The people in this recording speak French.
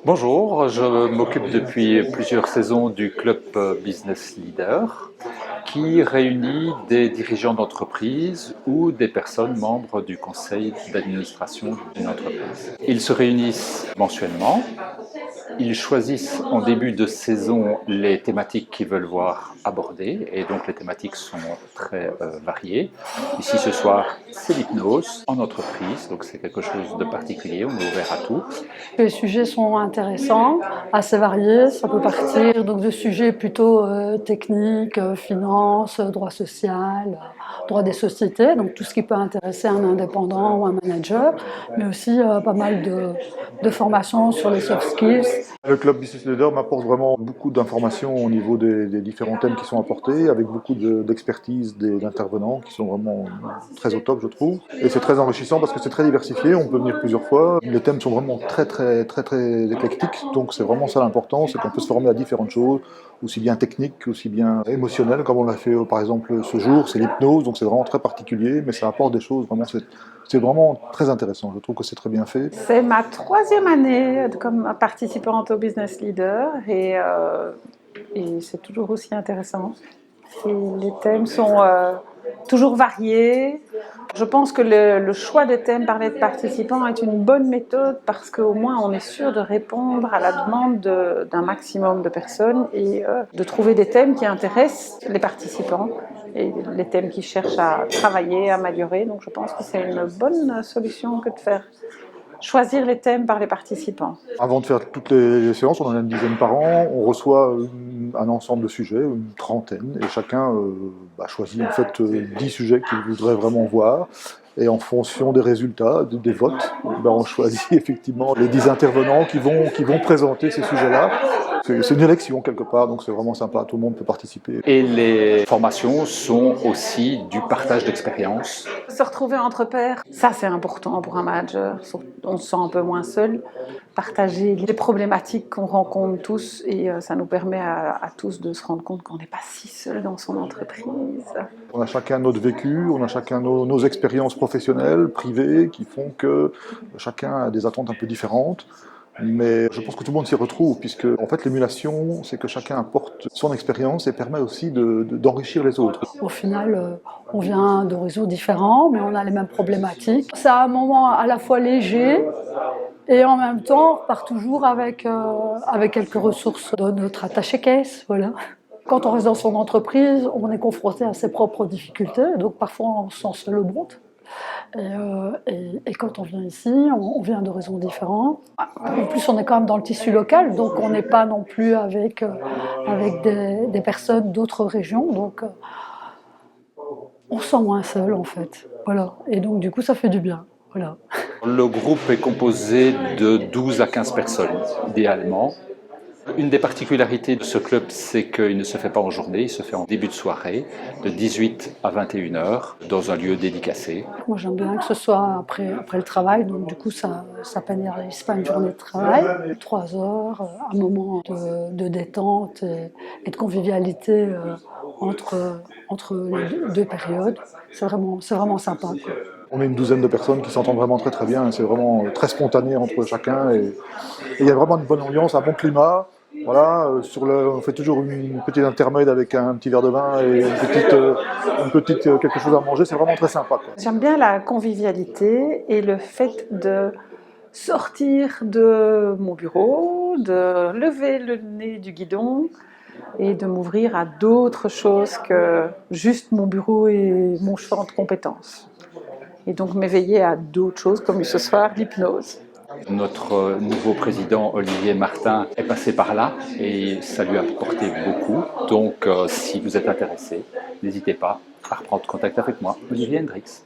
Bonjour, je m'occupe depuis plusieurs saisons du club Business Leader qui réunit des dirigeants d'entreprise ou des personnes membres du conseil d'administration d'une entreprise. Ils se réunissent mensuellement. Ils choisissent en début de saison les thématiques qu'ils veulent voir abordées, et donc les thématiques sont très variées. Ici ce soir, c'est l'hypnose en entreprise, donc c'est quelque chose de particulier, on est ouvert à tout. Les sujets sont intéressants, assez variés. Ça peut partir donc de sujets plutôt techniques, finance, droit social, droit des sociétés, donc tout ce qui peut intéresser un indépendant ou un manager, mais aussi pas mal de formations sur les soft skills. Le club Business Leader m'apporte vraiment beaucoup d'informations au niveau des différents thèmes qui sont apportés, avec beaucoup d'expertise des intervenants qui sont vraiment très au top, je trouve. Et c'est très enrichissant parce que c'est très diversifié, on peut venir plusieurs fois. Les thèmes sont vraiment très éclectiques, donc c'est vraiment ça l'important, c'est qu'on peut se former à différentes choses, aussi bien techniques, aussi bien émotionnelles, comme on l'a fait par exemple ce jour, c'est l'hypnose, donc c'est vraiment très particulier, mais ça apporte des choses, vraiment c'est vraiment très intéressant, je trouve que c'est très bien fait. C'est ma troisième année comme participante au Business Leader et c'est toujours aussi intéressant. Et les thèmes sont toujours variés. Je pense que le choix des thèmes par les participants est une bonne méthode parce qu'au moins on est sûr de répondre à la demande d'un maximum de personnes et de trouver des thèmes qui intéressent les participants et les thèmes qu'ils cherchent à travailler, à améliorer. Donc je pense que c'est une bonne solution que de faire choisir les thèmes par les participants. Avant de faire toutes les séances, on en a une dizaine par an, on reçoit un ensemble de sujets, une trentaine, et chacun choisit en fait 10 sujets qu'il voudrait vraiment voir. Et en fonction des résultats, des votes, on choisit effectivement les 10 intervenants qui vont présenter ces sujets-là. C'est une élection quelque part, donc c'est vraiment sympa, tout le monde peut participer. Et les formations sont aussi du partage d'expérience. Se retrouver entre pairs, ça c'est important pour un manager, on se sent un peu moins seul. Partager les problématiques qu'on rencontre tous et ça nous permet à tous de se rendre compte qu'on n'est pas si seul dans son entreprise. On a chacun notre vécu, on a chacun nos expériences professionnelles, privées, qui font que chacun a des attentes un peu différentes. Mais je pense que tout le monde s'y retrouve, puisque en fait l'émulation, c'est que chacun apporte son expérience et permet aussi d'enrichir les autres. Au final, on vient d'horizons différents, mais on a les mêmes problématiques. C'est un moment à la fois léger et en même temps, on repart toujours avec quelques ressources de notre attaché-caisse. Voilà. Quand on reste dans son entreprise, on est confronté à ses propres difficultés, donc parfois on se sent seul au monde. Et quand on vient ici, on vient d'horizons différents. En plus, on est quand même dans le tissu local, donc on n'est pas non plus avec des personnes d'autres régions, donc on se sent moins seul en fait. Voilà. Et donc du coup, ça fait du bien. Voilà. Le groupe est composé de 12 à 15 personnes, idéalement. Une des particularités de ce club, c'est qu'il ne se fait pas en journée, il se fait en début de soirée, de 18 à 21 heures, dans un lieu dédicacé. Moi, j'aime bien que ce soit après le travail, donc du coup, ça pénalise pas une journée de travail. 3 heures, un moment de détente et de convivialité entre les deux périodes. C'est vraiment sympa, quoi. On est une douzaine de personnes qui s'entendent vraiment très bien, c'est vraiment très spontané entre chacun et il y a vraiment une bonne ambiance, un bon climat. Voilà, on fait toujours une petite intermède avec un petit verre de vin et quelque chose à manger, c'est vraiment très sympa, quoi. J'aime bien la convivialité et le fait de sortir de mon bureau, de lever le nez du guidon et de m'ouvrir à d'autres choses que juste mon bureau et mon champ de compétences. Et donc m'éveiller à d'autres choses, comme ce soir, l'hypnose. Notre nouveau président, Olivier Martin, est passé par là et ça lui a apporté beaucoup. Donc, si vous êtes intéressé, n'hésitez pas à reprendre contact avec moi, Olivier Hendrix.